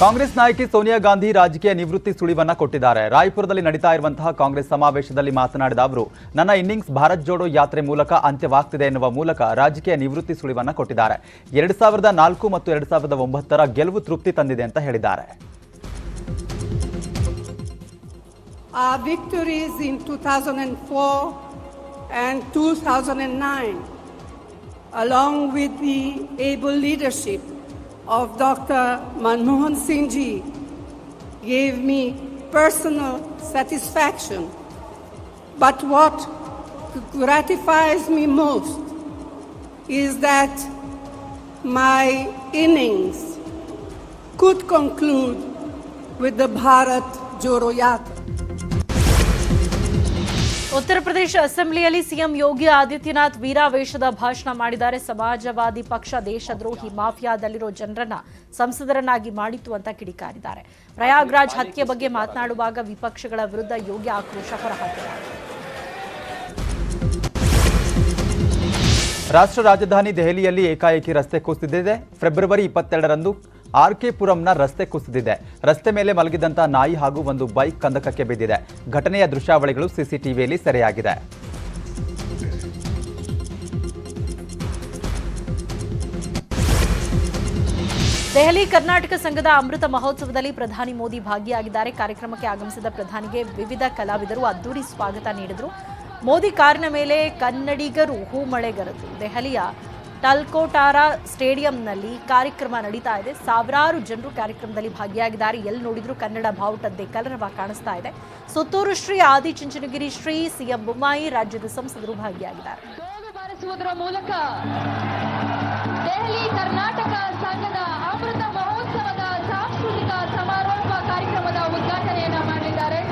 ಕಾಂಗ್ರೆಸ್ ನಾಯಕಿ ಸೋನಿಯಾ ಗಾಂಧಿ ರಾಜಕೀಯ ನಿವೃತ್ತಿ ಸುಳಿವನ್ನ ಕೊಟ್ಟಿದ್ದಾರೆ. ರಾಯಪುರದಲ್ಲಿ ನಡೀತಾ ಇರುವಂತಹ ಕಾಂಗ್ರೆಸ್ ಸಮಾವೇಶದಲ್ಲಿ ಮಾತನಾಡಿದ ಅವರು, ನನ್ನ ಇನ್ನಿಂಗ್ಸ್ ಭಾರತ್ ಜೋಡೋ ಯಾತ್ರೆ ಮೂಲಕ ಅಂತ್ಯವಾಗ್ತಿದೆ ಎನ್ನುವ ಮೂಲಕ ರಾಜಕೀಯ ನಿವೃತ್ತಿ ಸುಳಿವನ್ನ ಕೊಟ್ಟಿದ್ದಾರೆ. 2004 ಮತ್ತು 2009ರ ಗೆಲುವು ತೃಪ್ತಿ ತಂದಿದೆ ಅಂತ ಹೇಳಿದ್ದಾರೆ. Our victories in 2004 and 2009, along with the able leadership of Dr. Manmohan Singh ji, gave me personal satisfaction. But what gratifies me most is that my innings could conclude with the Bharat Jodo Yatra. Uttar Pradesh ಅಸೆಂಬ್ಲಿಯಲ್ಲಿ CM Yogi Adityanath ವೀರಾವೇಶದ ಭಾಷಣ ಮಾಡಿದ್ದಾರೆ. ಸಮಾಜವಾದಿ ಪಕ್ಷ ದೇಶದ್ರೋಹಿ ಮಾಫಿಯಾದಲ್ಲಿರೋ ಜನರನ್ನ ಸಂಸದರನ್ನಾಗಿ ಮಾಡಿತು ಅಂತ ಕಿಡಿಕಾರಿದ್ದಾರೆ. ಪ್ರಯಾಗ್ರಾಜ್ ಹತ್ಯೆ ಬಗ್ಗೆ ಮಾತನಾಡುವಾಗ ವಿಪಕ್ಷಗಳ ವಿರುದ್ಧ ಯೋಗಿ ಆಕ್ರೋಶ ಹೊರಹಾಕಿದ್ದಾರೆ. ರಾಷ್ಟ್ರ ರಾಜಧಾನಿ ದೆಹಲಿಯಲ್ಲಿ ಏಕಾಏಕಿ ರಸ್ತೆ ಕುಸಿದಿದೆ. ಫೆಬ್ರವರಿ 22ರಂದು ಆರ್ಕೆ ಪುರಂನ ರಸ್ತೆ ಕುಸಿದಿದೆ. ರಸ್ತೆ ಮೇಲೆ ಮಲಗಿದಂತ ನಾಯಿ ಹಾಗೂ ಒಂದು ಬೈಕ್ ಕಂದಕಕ್ಕೆ ಬಿದ್ದಿದೆ. ಘಟನೆಯ ದೃಶ್ಯಾವಳಿಗಳು ಸಿಸಿಟಿವಿಯಲ್ಲಿ ಸೆರೆಯಾಗಿದೆ. ದೆಹಲಿ ಕರ್ನಾಟಕ ಸಂಘದ ಅಮೃತ ಮಹೋತ್ಸವದಲ್ಲಿ ಪ್ರಧಾನಿ ಮೋದಿ ಭಾಗಿಯಾಗಿದ್ದಾರೆ. ಕಾರ್ಯಕ್ರಮಕ್ಕೆ ಆಗಮಿಸಿದ ಪ್ರಧಾನಿಗೆ ವಿವಿಧ ಕಲಾವಿದರು ಅದ್ದೂರಿ ಸ್ವಾಗತ ನೀಡಿದರು. ಮೋದಿ ಕಾರಿನ ಮೇಲೆ ಕನ್ನಡಿಗರು ಹೂಮಳೆಗರೆದರು. ದೆಹಲಿಯ ಟಲ್ಕೋಟಾರಾ ಸ್ಟೇಡಿಯಂನಲ್ಲಿ ಕಾರ್ಯಕ್ರಮ ನಡೀತಾ ಇದೆ. ಸಾವಿರಾರು ಜನರು ಕಾರ್ಯಕ್ರಮದಲ್ಲಿ ಭಾಗಿಯಾಗಿದ್ದಾರೆ. ಎಲ್ಲಿ ನೋಡಿದ್ರು ಕನ್ನಡ ಬಾವುಟದ್ದೇ ಕಲರವ ಕಾಣಿಸ್ತಾ ಇದೆ. ಸುತ್ತೂರು ಶ್ರೀ ಆದಿಚುಂಚನಗಿರಿ ಶ್ರೀ ಸಿಎಂ ಬೊಮ್ಮಾಯಿ ರಾಜ್ಯದ ಸಂಸದರು ಭಾಗಿಯಾಗಿದ್ದಾರೆ. ಬಾರಿಸುವುದರ ಮೂಲಕ ದೆಹಲಿ ಕರ್ನಾಟಕ ಸಂಘದ ಅಮೃತ ಮಹೋತ್ಸವದ ಸಾಂಸ್ಕೃತಿಕ ಸಮಾರೋಪ ಕಾರ್ಯಕ್ರಮದ ಉದ್ಘಾಟನೆಯನ್ನ ಮಾಡಲಿದ್ದಾರೆ.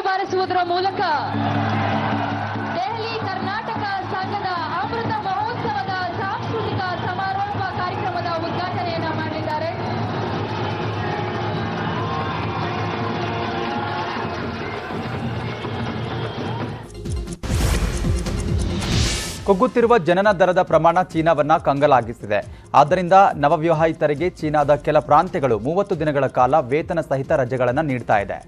ಬಾರಿಸುವುದರ ಮೂಲಕ ದೆಹಲಿ ಕರ್ನಾಟಕ ಸಂಘದ ಅಮೃತ ಮಹೋತ್ಸವದ ಸಾಂಸ್ಕೃತಿಕ ಸಮಾರೋಪ ಕಾರ್ಯಕ್ರಮದ ಉದ್ಘಾಟನೆಯನ್ನ ಮಾಡಲಿದ್ದಾರೆ. ಕುಗ್ಗುತ್ತಿರುವ ಜನನ ದರದ ಪ್ರಮಾಣ ಚೀನಾವನ್ನ ಕಂಗಲಾಗಿಸಿದೆ. ಆದ್ದರಿಂದ ನವವಿವಾಹಿತರಿಗೆ ಚೀನಾದ ಕೆಲ ಪ್ರಾಂತ್ಯಗಳು 30 ದಿನಗಳ ಕಾಲ ವೇತನ ಸಹಿತ ರಜೆಗಳನ್ನು ನೀಡ್ತಾ ಇದೆ.